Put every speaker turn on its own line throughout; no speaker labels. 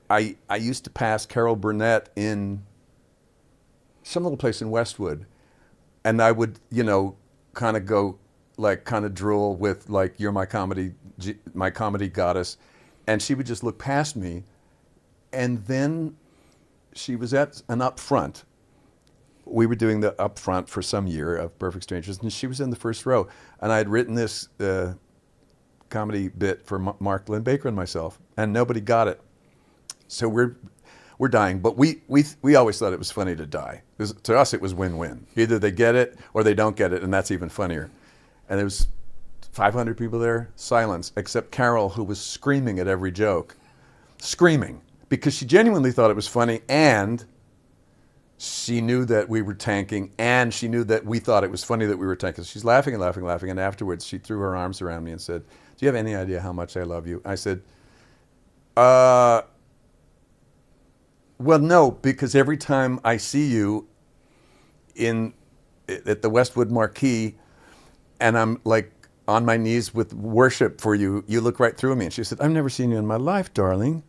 I used to pass Carol Burnett in some little place in Westwood, and I would, kind of go, like, kind of drool with, like, "You're my comedy goddess," and she would just look past me, and then she was at an upfront. We were doing the upfront for some year of Perfect Strangers, and she was in the first row, and I had written this comedy bit for Mark Lynn Baker and myself, and nobody got it. So we're dying, but we always thought it was funny to die. To us, it was win-win. Either they get it or they don't get it, and that's even funnier. And there was 500 people there, silence, except Carol, who was screaming at every joke, screaming, because she genuinely thought it was funny, and she knew that we were tanking, and she knew that we thought it was funny that we were tanking. So she's laughing and laughing and laughing, and afterwards she threw her arms around me and said, "Do you have any idea how much I love you?" I said, well, no, because every time I see you at the Westwood Marquee, and I'm like on my knees with worship for you, you look right through me." And she said, "I've never seen you in my life, darling."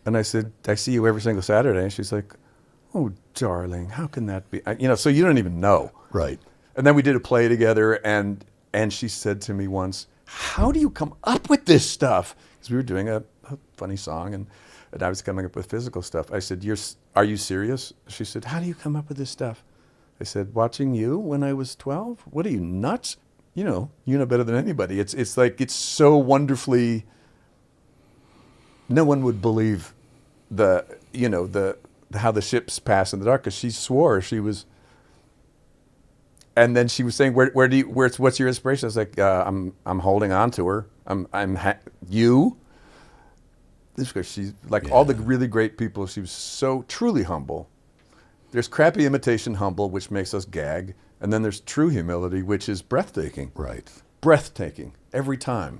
And I said, "I see you every single Saturday." And she's like, "Oh, darling, how can that be?" So you don't even know.
Right.
And then we did a play together, and she said to me once, "How do you come up with this stuff?" Because we were doing a funny song, and I was coming up with physical stuff. I said, "Are you serious?" She said, "How do you come up with this stuff?" I said, "Watching you when I was 12? What are you, nuts? You know better than anybody." It's like, it's so wonderfully, no one would believe how the ships pass in the dark, because she swore she was. And then she was saying, what's your inspiration?" I was like, I'm holding on to her. You. This because she's like all the really great people. She was so truly humble. There's crappy imitation humble, which makes us gag. And then there's true humility, which is breathtaking.
Right.
Breathtaking every time.